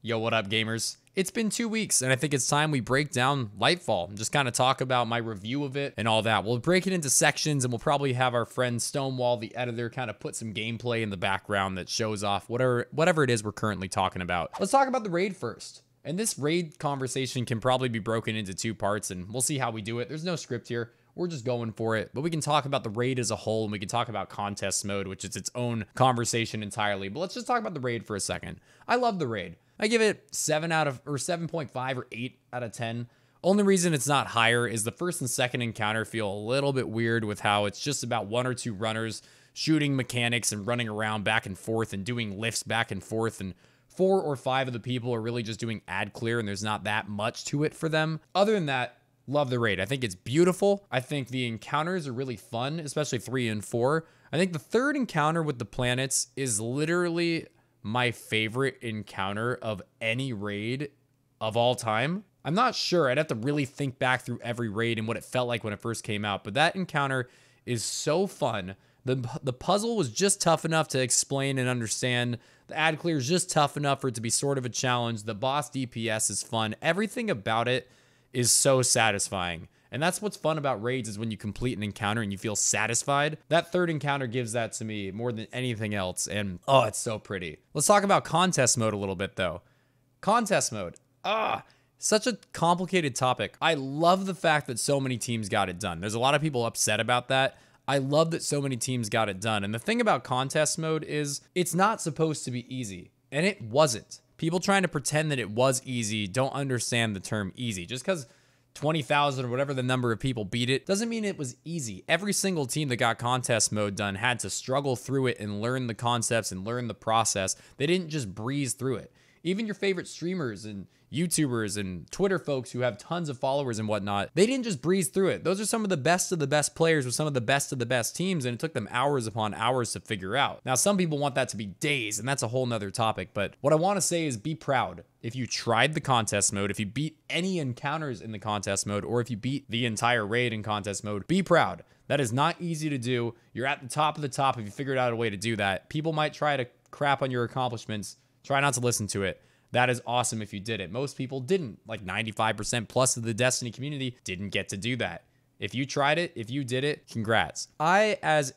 Yo, what up, gamers? It's been 2 weeks, and I think it's time we break down Lightfall and just kind of talk about my review of it and all that. We'll break it into sections, and we'll probably have our friend Stonewall, the editor, kind of put some gameplay in the background that shows off whatever it is we're currently talking about. Let's talk about the raid first. And this raid conversation can probably be broken into 2 parts, and we'll see how we do it. There's no script here. We're just going for it. But we can talk about the raid as a whole, and we can talk about contest mode, which is its own conversation entirely. But let's just talk about the raid for a second. I love the raid. I give it 7.5 or 8 out of 10. Only reason it's not higher is the first and second encounter feel a little bit weird with how it's just about 1 or 2 runners shooting mechanics and running around back and forth and doing lifts back and forth, and 4 or 5 of the people are really just doing ad clear, and there's not that much to it for them. Other than that, love the raid. I think it's beautiful. I think the encounters are really fun, especially 3 and 4. I think the third encounter with the planets is literally my favorite encounter of any raid of all time. I'm not sure. I'd have to really think back through every raid and what it felt like when it first came out, but that encounter is so fun. The puzzle was just tough enough to explain and understand. The ad clear is just tough enough for it to be sort of a challenge. The boss DPS is fun. Everything about it is so satisfying. And that's what's fun about raids, is when you complete an encounter and you feel satisfied. That third encounter gives that to me more than anything else. And oh, it's so pretty. Let's talk about contest mode a little bit though. Contest mode. Such a complicated topic. I love the fact that so many teams got it done. There's a lot of people upset about that. I love that so many teams got it done. And the thing about contest mode is it's not supposed to be easy. And it wasn't. People trying to pretend that it was easy don't understand the term easy. Just because 20,000 or whatever the number of people beat it doesn't mean it was easy. Every single team that got contest mode done had to struggle through it and learn the concepts and learn the process. They didn't just breeze through it. Even your favorite streamers and YouTubers and Twitter folks who have tons of followers and whatnot, they didn't just breeze through it. Those are some of the best players with some of the best teams, and it took them hours upon hours to figure out. Now, some people want that to be days, and that's a whole nother topic, but what I want to say is be proud. If you tried the contest mode, if you beat any encounters in the contest mode, or if you beat the entire raid in contest mode, be proud. That is not easy to do. You're at the top of the top if you figured out a way to do that. People might try to crap on your accomplishments. Try not to listen to it. That is awesome if you did it. Most people didn't. Like 95% plus of the Destiny community didn't get to do that. If you tried it, if you did it, congrats. I, as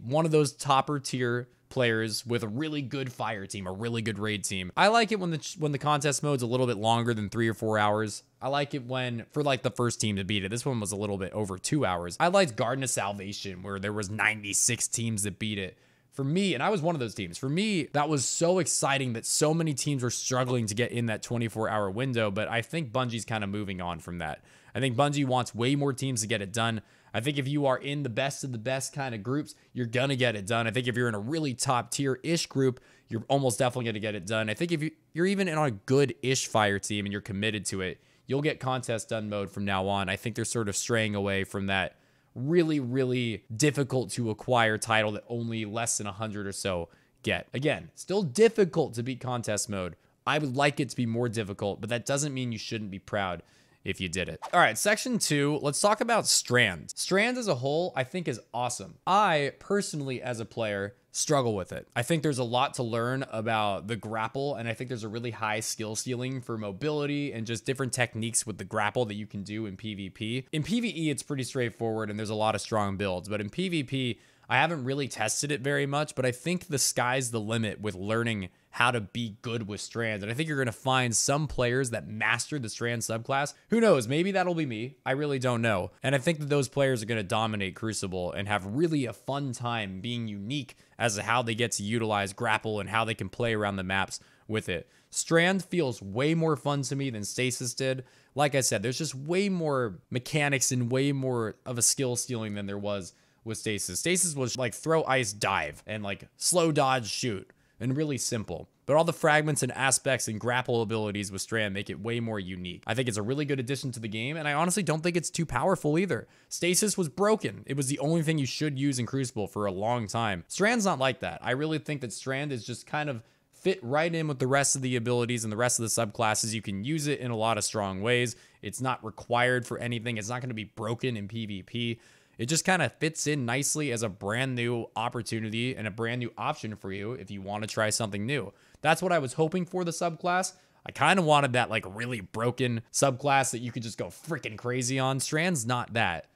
one of those topper tier players with a really good fire team, a really good raid team, I like it when the contest mode's a little bit longer than 3 or 4 hours. I like it when, for like the first team to beat it, this one was a little bit over 2 hours. I liked Garden of Salvation, where there was 96 teams that beat it. For me, and I was one of those teams, for me, that was so exciting that so many teams were struggling to get in that 24-hour window, but I think Bungie's kind of moving on from that. I think Bungie wants way more teams to get it done. I think if you are in the best of the best kind of groups, you're going to get it done. I think if you're in a really top tier-ish group, you're almost definitely going to get it done. I think if you're even in a good-ish fire team and you're committed to it, you'll get contest done mode from now on. I think they're sort of straying away from that really difficult to acquire title that only less than 100 or so get. Again, still difficult to beat contest mode. I would like it to be more difficult, but that doesn't mean you shouldn't be proud if you did it. All right, section 2, let's talk about Strand. Strand as a whole, I think is awesome. I personally, as a player, struggle with it. I think there's a lot to learn about the grapple, and I think there's a really high skill ceiling for mobility and just different techniques with the grapple that you can do in PvP. In PvE, it's pretty straightforward and there's a lot of strong builds, but in PvP, I haven't really tested it very much, but I think the sky's the limit with learning how to be good with Strand. And I think you're going to find some players that master the Strand subclass. Who knows? Maybe that'll be me. I really don't know. And I think that those players are going to dominate Crucible and have really a fun time being unique as to how they get to utilize grapple and how they can play around the maps with it. Strand feels way more fun to me than Stasis did. Like I said, there's just way more mechanics and way more of a skill ceiling than there was with Stasis. Stasis was like throw, ice, dive, and like slow dodge, shoot, and really simple. But all the fragments and aspects and grapple abilities with Strand make it way more unique. I think it's a really good addition to the game, and I honestly don't think it's too powerful either. Stasis was broken. It was the only thing you should use in Crucible for a long time. Strand's not like that. I really think that Strand is just kind of fit right in with the rest of the abilities and the rest of the subclasses. You can use it in a lot of strong ways. It's not required for anything. It's not going to be broken in PvP. It just kind of fits in nicely as a brand new opportunity and a brand new option for you if you want to try something new. That's what I was hoping for the subclass. I kind of wanted that like really broken subclass that you could just go freaking crazy on. Strand's not that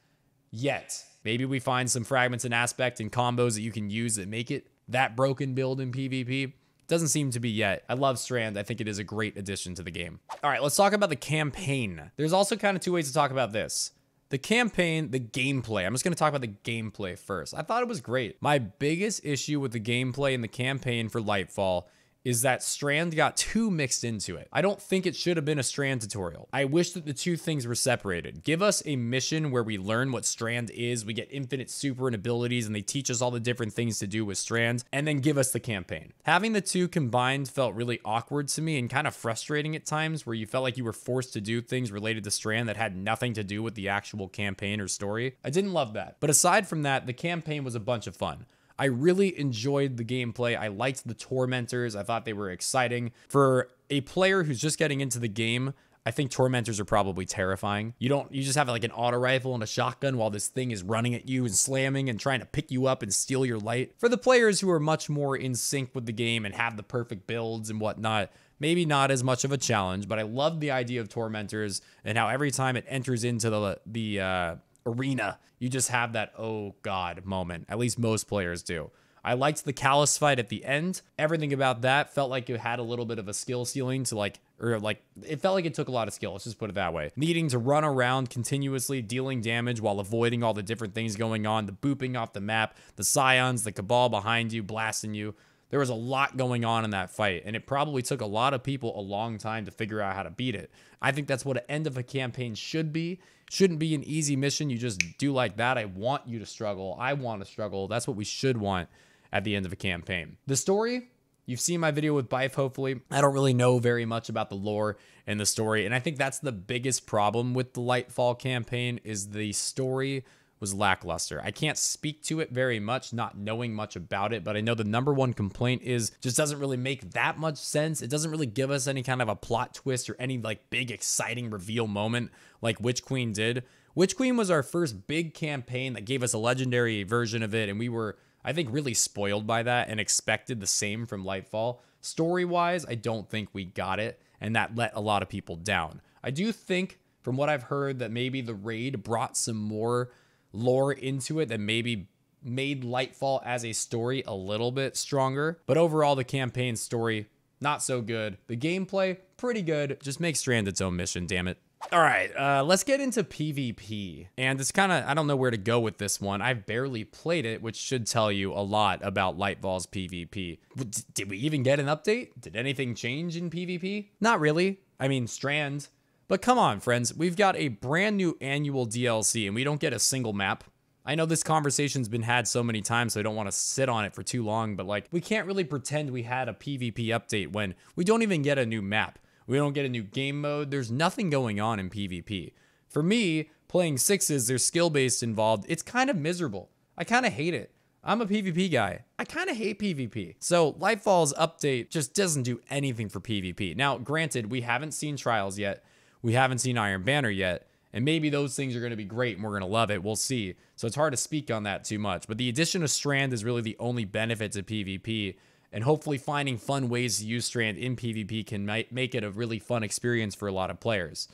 yet. Maybe we find some fragments and aspect and combos that you can use that make it that broken build in PvP. Doesn't seem to be yet. I love Strand. I think it is a great addition to the game. All right, let's talk about the campaign. There's also kind of two ways to talk about this. The campaign, the gameplay. I'm just going to talk about the gameplay first. I thought it was great. My biggest issue with the gameplay in the campaign for Lightfall is that Strand got too mixed into it. I don't think it should have been a Strand tutorial. I wish that the two things were separated. Give us a mission where we learn what Strand is, we get infinite super and abilities, and they teach us all the different things to do with Strand, and then give us the campaign. Having the two combined felt really awkward to me and kind of frustrating at times, where you felt like you were forced to do things related to Strand that had nothing to do with the actual campaign or story. I didn't love that. But aside from that, the campaign was a bunch of fun. I really enjoyed the gameplay. I liked the tormentors. I thought they were exciting. For a player who's just getting into the game, I think tormentors are probably terrifying. You just have like an auto rifle and a shotgun while this thing is running at you and slamming and trying to pick you up and steal your light. For the players who are much more in sync with the game and have the perfect builds and whatnot, maybe not as much of a challenge, but I love the idea of tormentors and how every time it enters into the arena, you just have that oh god moment. At least most players do. I liked the Callus fight at the end. Everything about that felt like it had a little bit of a skill ceiling to it felt like it took a lot of skill, let's just put it that way. Needing to run around continuously, dealing damage while avoiding all the different things going on, the booping off the map, the Scions, the Cabal behind you, blasting you. There was a lot going on in that fight, and it probably took a lot of people a long time to figure out how to beat it. I think that's what an end of a campaign should be. Shouldn't be an easy mission you just do like that. I want you to struggle. I want to struggle. That's what we should want at the end of a campaign. The story, you've seen my video with Bife, hopefully. I don't really know very much about the lore and the story, and I think that's the biggest problem with the Lightfall campaign is the story was lackluster. I can't speak to it very much, not knowing much about it, but I know the number one complaint is just doesn't really make that much sense. It doesn't really give us any kind of a plot twist or any like big exciting reveal moment like Witch Queen did. Witch Queen was our first big campaign that gave us a legendary version of it, and we were, I think, really spoiled by that and expected the same from Lightfall. Story-wise, I don't think we got it, and that let a lot of people down. I do think, from what I've heard, that maybe the raid brought some more lore into it that maybe made Lightfall as a story a little bit stronger. But overall, the campaign story, not so good. The gameplay, pretty good. Just make Strand its own mission, damn it. All right, let's get into PvP. And it's kind of, I don't know where to go with this one. I've barely played it, which should tell you a lot about Lightfall's PvP. Did we even get an update? Did anything change in PvP? Not really. I mean, Strand. But come on, friends, we've got a brand new annual DLC and we don't get a single map. I know this conversation's been had so many times, so I don't want to sit on it for too long, but like, we can't really pretend we had a PvP update when we don't even get a new map. We don't get a new game mode. There's nothing going on in PvP. For me, playing sixes, there's skill-based involved. It's kind of miserable. I kind of hate it. I'm a PvP guy. I kind of hate PvP. So Lightfall's update just doesn't do anything for PvP. Now, granted, we haven't seen Trials yet. We haven't seen Iron Banner yet, and maybe those things are going to be great and we're going to love it. We'll see. So it's hard to speak on that too much. But the addition of Strand is really the only benefit to PvP, and hopefully finding fun ways to use Strand in PvP can make it a really fun experience for a lot of players.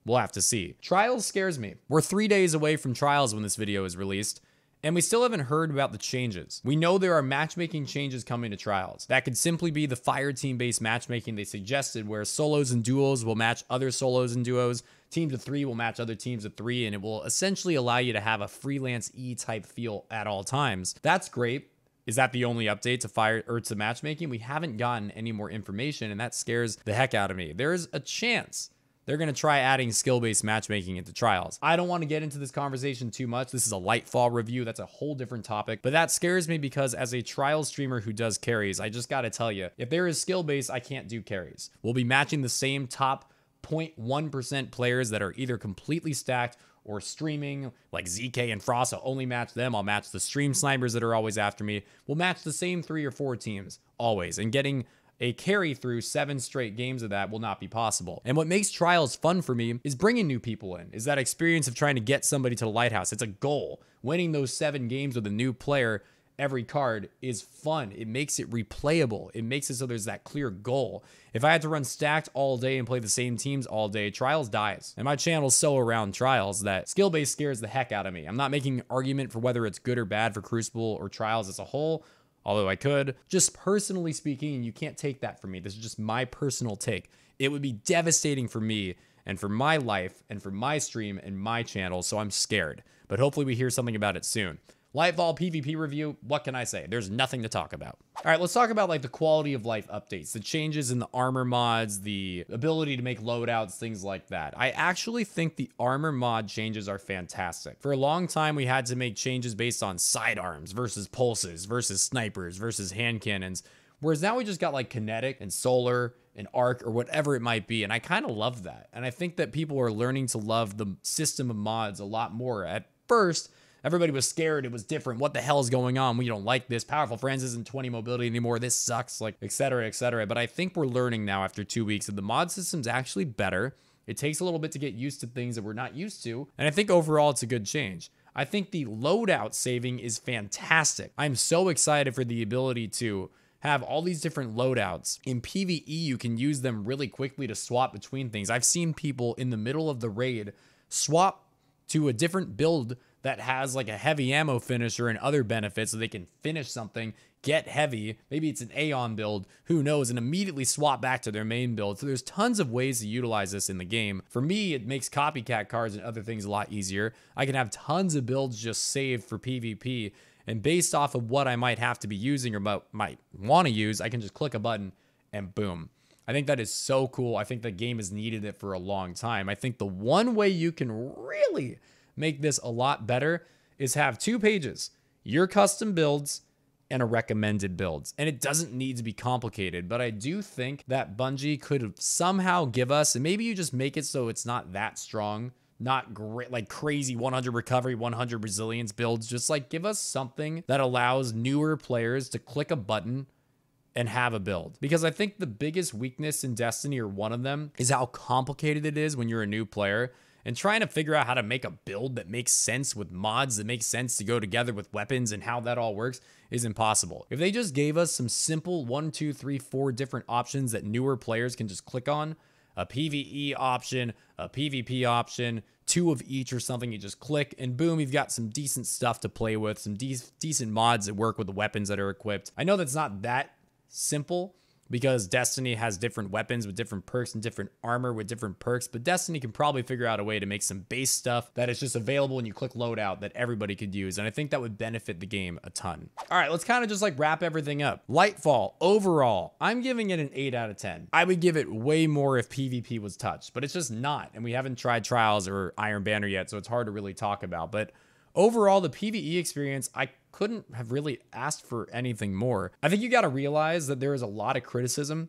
We'll have to see. Trials scares me. We're 3 days away from Trials when this video is released, and we still haven't heard about the changes. We know there are matchmaking changes coming to Trials. That could simply be the fire team-based matchmaking they suggested, where solos and duos will match other solos and duos, teams of 3 will match other teams of 3, and it will essentially allow you to have a freelance E-type feel at all times. That's great. Is that the only update to fire or to matchmaking? We haven't gotten any more information, and that scares the heck out of me. There's a chance they're going to try adding skill-based matchmaking into Trials. I don't want to get into this conversation too much. This is a Lightfall review. That's a whole different topic. But that scares me because as a Trials streamer who does carries, I just got to tell you, if there is skill-based, I can't do carries. We'll be matching the same top 0.1% players that are either completely stacked or streaming, like ZK and Frost. I'll only match them. I'll match the stream snipers that are always after me. We'll match the same 3 or 4 teams, always. And getting a carry through 7 straight games of that will not be possible. And what makes Trials fun for me is bringing new people in, is that experience of trying to get somebody to the lighthouse. It's a goal. Winning those 7 games with a new player every card is fun. It makes it replayable. It makes it so there's that clear goal. If I had to run stacked all day and play the same teams all day, Trials dies. And my channel's so around Trials that skill-based scares the heck out of me. I'm not making an argument for whether it's good or bad for Crucible or Trials as a whole, although I could. Just personally speaking, and you can't take that from me, this is just my personal take. It would be devastating for me and for my life and for my stream and my channel, so I'm scared. But hopefully we hear something about it soon. Lightfall PvP review, what can I say? There's nothing to talk about. All right, let's talk about like the quality of life updates, the changes in the armor mods, the ability to make loadouts, things like that. I actually think the armor mod changes are fantastic. For a long time, we had to make changes based on sidearms versus pulses versus snipers versus hand cannons, whereas now we just got like kinetic and solar and arc or whatever it might be, and I kind of love that. And I think that people are learning to love the system of mods a lot more. At first, everybody was scared. It was different. What the hell is going on? We don't like this. Powerful Friends isn't 20 mobility anymore. This sucks, like, et cetera, et cetera. But I think we're learning now after 2 weeks that the mod system's actually better. It takes a little bit to get used to things that we're not used to. And I think overall it's a good change. I think the loadout saving is fantastic. I'm so excited for the ability to have all these different loadouts. In PvE, you can use them really quickly to swap between things. I've seen people in the middle of the raid swap to a different build that has like a heavy ammo finisher and other benefits so they can finish something, get heavy, maybe it's an Aeon build, who knows, and immediately swap back to their main build. So there's tons of ways to utilize this in the game. For me, it makes copycat cards and other things a lot easier. I can have tons of builds just saved for PvP, and based off of what I might have to be using or might want to use, I can just click a button and boom. I think that is so cool. I think the game has needed it for a long time. I think the one way you can really make this a lot better is have 2 pages, your custom builds and a recommended builds. And it doesn't need to be complicated, but I do think that Bungie could somehow give us, and maybe you just make it so it's not that strong, not great, like crazy 100 recovery, 100 resilience builds, just like give us something that allows newer players to click a button and have a build. Because I think the biggest weakness in Destiny, or one of them, is how complicated it is when you're a new player. And trying to figure out how to make a build that makes sense with mods, that makes sense to go together with weapons and how that all works is impossible. If they just gave us some simple 1, 2, 3, 4 different options that newer players can just click on, a PvE option, a PvP option, 2 of each or something, you just click and boom, you've got some decent stuff to play with, some decent mods that work with the weapons that are equipped. I know that's not that simple, because Destiny has different weapons with different perks and different armor with different perks, but Destiny can probably figure out a way to make some base stuff that is just available when you click loadout that everybody could use, and I think that would benefit the game a ton. All right, let's kind of just like wrap everything up. Lightfall, overall, I'm giving it an 8 out of 10. I would give it way more if PvP was touched, but it's just not, and we haven't tried Trials or Iron Banner yet, so it's hard to really talk about, but overall, the PvE experience, I couldn't have really asked for anything more. I think you got to realize that there is a lot of criticism,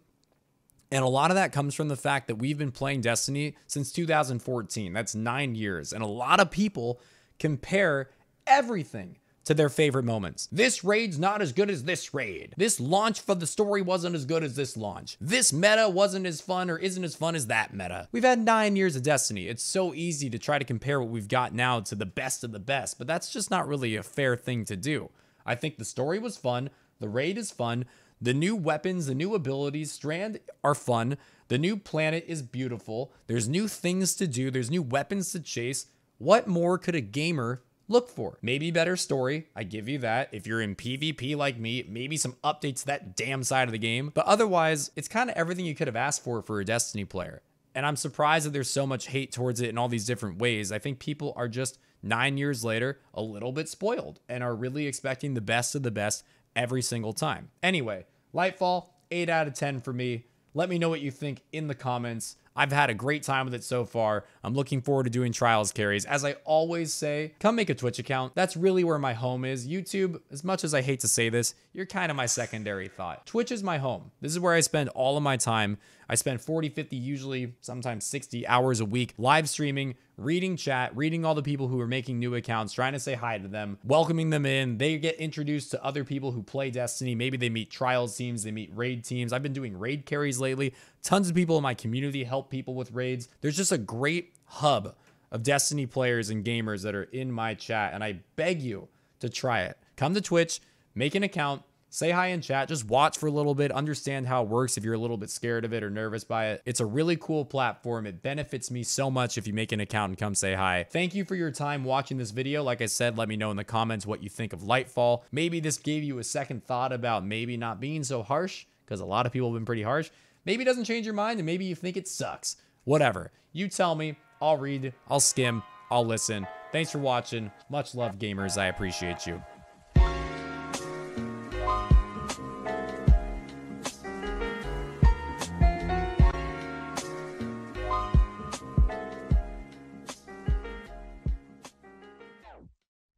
and a lot of that comes from the fact that we've been playing Destiny since 2014. That's 9 years, and a lot of people compare everything to their favorite moments. This raid's not as good as this raid. This launch for the story wasn't as good as this launch. This meta wasn't as fun or isn't as fun as that meta. We've had 9 years of Destiny. It's so easy to try to compare what we've got now to the best of the best, but that's just not really a fair thing to do. I think the story was fun. The raid is fun. The new weapons, the new abilities, Strand are fun. The new planet is beautiful. There's new things to do. There's new weapons to chase. What more could a gamer look for? Maybe better story, I give you that. If you're in PvP like me, maybe some updates to that damn side of the game. But otherwise, it's kind of everything you could have asked for a Destiny player. And I'm surprised that there's so much hate towards it in all these different ways. I think people are just 9 years later a little bit spoiled and are really expecting the best of the best every single time. Anyway, Lightfall, 8 out of 10 for me. Let me know what you think in the comments. I've had a great time with it so far. I'm looking forward to doing Trials carries. As I always say, come make a Twitch account. That's really where my home is. YouTube, as much as I hate to say this, you're kind of my secondary thought. Twitch is my home. This is where I spend all of my time. I spend 40, 50, usually sometimes 60 hours a week live streaming, reading chat, reading all the people who are making new accounts, trying to say hi to them, welcoming them in. They get introduced to other people who play Destiny. Maybe they meet Trials teams, they meet raid teams. I've been doing raid carries lately. Tons of people in my community help people with raids. There's just a great hub of Destiny players and gamers that are in my chat, and I beg you to try it. Come to Twitch, make an account, say hi in chat, just watch for a little bit, understand how it works if you're a little bit scared of it or nervous by it. It's a really cool platform. It benefits me so much if you make an account and come say hi. Thank you for your time watching this video. Like I said, let me know in the comments what you think of Lightfall. Maybe this gave you a second thought about maybe not being so harsh, because a lot of people have been pretty harsh. Maybe it doesn't change your mind and maybe you think it sucks. Whatever. You tell me. I'll read, I'll skim, I'll listen. Thanks for watching. Much love, gamers. I appreciate you.